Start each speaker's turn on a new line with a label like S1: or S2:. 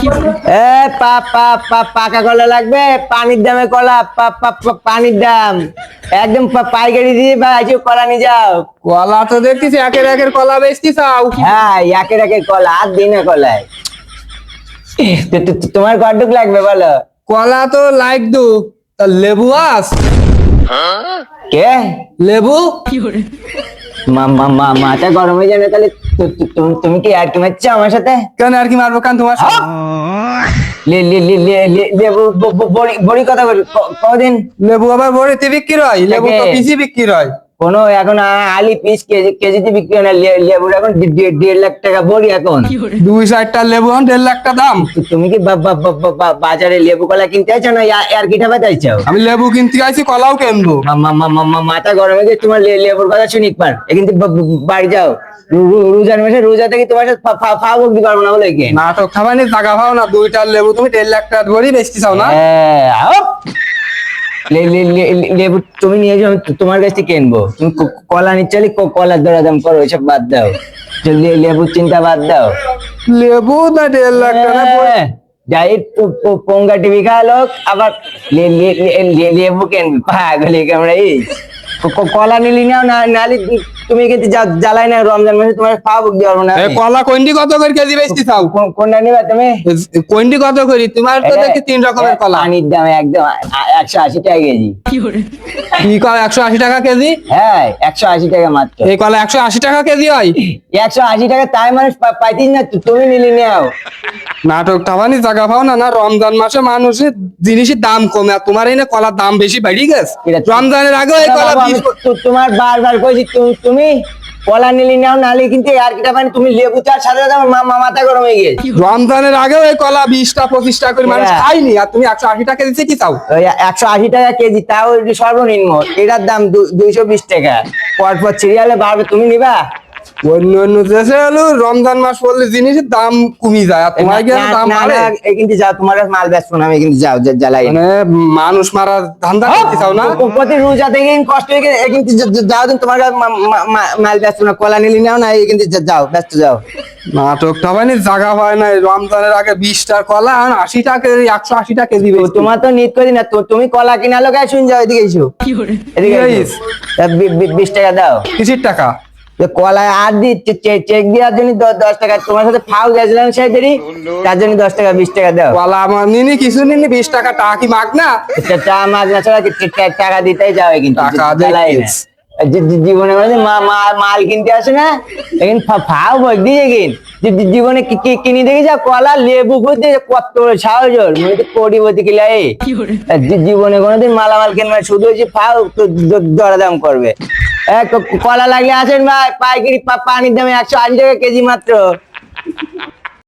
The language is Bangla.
S1: এ পাকা কলা লাগবে, পানির দামে কলা, পানির দাম একদম পাইকারি দিয়ে ভাই, কলা নিয়ে যাও।
S2: কলা তো দেখতেছি একের একের কলা বেচতি চাও।
S1: হ্যাঁ, একের একের কলা, আর দিনে কলায়। তোমার কতটুক লাগবে বলো?
S2: কলা তো লাইক দু, তা লেবু আস?
S1: কে
S2: লেবু
S1: মাথা গরম হয়ে যাবে তাহলে। তুমি কি আর কি মারছো আমার সাথে?
S2: কেন আর কি মারবো? কান তোমার
S1: লেবু বড়ি কথা বলি কদিন।
S2: লেবু আবার বড়িতে বিক্রি হয়? লেবু তো পিসি বিক্রি হয়।
S1: কোনো এখন আলি পিস কেজিতে বিক্রি হয় না। লেবুর এখন 1.5 লাখ টাকা বড়ি এখন।
S2: 2-4টা লেবু 1.5 লাখ টাকা দাম।
S1: তুমি কি বাজারে লেবু কলা কিনতে চাইছো না আর কি ঠাবা চাইছো?
S2: আমি লেবু কিনতে আইছি, কলাও কিনবো।
S1: মাথা গরম হয়ে গেছে তোমার। লেবুর কথা শুনি একবার, কিন্তু বাড়ি যাও। রোজার মাসে রোজা থেকে তোমার সাথে ফাও বকতে পারবো না বলে কি?
S2: নাটক খাবানি জায়গা পাও না। 2টা লেবু তুমি 1.5 লাখ টাকা বড়ি বেচতে চাও না?
S1: হ্যাঁ, লেবু তুমি নিয়ে যাও, তোমার কাছ থেকে কিনবো। তুমি কলা নিচ্ছে, কলার দরদাম করো, ওইসব বাদ দাও। লেবুর চিন্তা বাদ দাও।
S2: লেবু না 1.5 লাখ টাকা
S1: যাই পোঙ্গা টিভি খাওয়া লোক, আবার লেবু কিনবি পাগল আমরা। কলা নিলি নাও, নালি তুমি কিন্তু জ্বালাই না। রমজান মাসে তোমার খাওয়া বুক দিয়ে পারবো না।
S2: কলা কোনটি কত করে কেজি বেচতে চাও?
S1: কোনটা নিবা তুমি?
S2: কোনটি কত করি? তোমার তো দেখি 3 রকমের কলা।
S1: পানির দাম একদম 180 টাকা কেজি।
S2: কি কয় 180 টাকা কেজি?
S1: হ্যাঁ, 180 টাকা মাত্র।
S2: এই কলা 180 টাকা কেজি হয়?
S1: 180 টাকা তাই মানুষ পাইতিস না, তুমি নিলি নাও।
S2: নাটক টাবানি জায়গা পাও না। না রমজান মাসে মানুষের জিনিসের দাম কমে, আর তোমার এই না কলার দাম বেশি বেড়ে গেছে। রমজানের আগে এই কলা
S1: তোমার বারবার কইছি তুমি কলা নিলি নাও, নালি কিন্তু আর কিটা পানি তুমি লেবু চার সাথে মাথা গরম হয়ে গেছে।
S2: রমজানের আগে এই কলা 20টা 25 টাকা করে মানুষ খায়নি, আর তুমি 180 টাকা দিতে কি চাও?
S1: 180 টাকা কেজি, তাও সর্বনিম্ন। এটার দাম 220 টাকা। পরপর সিরিয়ালে বাড়বে, তুমি নিবা?
S2: অন্য অন্য দেশে হলো রমজান মাস পড়লে জিনিসের দাম কমে যায়, আর তোমার কি দাম বাড়ে?
S1: কিন্তু যাও, তোমার মাল বেচবো না আমি, কিন্তু যাও জ্বালাই।
S2: মানে মানুষ মারা ধান্দা করতে চাও না?
S1: প্রতি রোজা থেকে কষ্ট হয়ে কিন্তু যাও, তোমার মাল বেচবো না। কলা নিলি নাও না, কিন্তু যাও, ব্যস্ত যাও।
S2: নাটক টাবানি জায়গা হয় না। রমজানের আগে 20টার কলা আর 80 টাকা, 180 টাকা কেজি।
S1: তোমার তো নিত করি না, তুমি কলা কিনা লোক শুন যাও। এদিকে এসো, এদিকে 20 টাকা দাও।
S2: কিসির টাকা?
S1: কলায় আর চেক দেওয়ার জন্য 10 টাকা। তোমার সাথে ফাউ গেছিলাম সেদিনই, তার জন্য 10 টাকা 20 টাকা দাও।
S2: কলা আমার নিনি কিছু নিনি, 20 টাকা টাকা কি মাগ না?
S1: চা মাছ না ছাড়া টাকা দিতেই যাবে, কিন্তু জীবনে মাল কিনতে আসে না, এখন ফাও বই দিয়ে জীবনে কিনে দেখে যা কলা লেবু করতে কত সাহস, মানে কোটিপতি কিলাই। জীবনে কোনোদিন মালামাল কিনবে, শুধু হচ্ছে ফাও দরদাম করবে। কলা লাগলে আসেন ভাই, পাইকারি পানির দামে 180 টাকা কেজি মাত্র।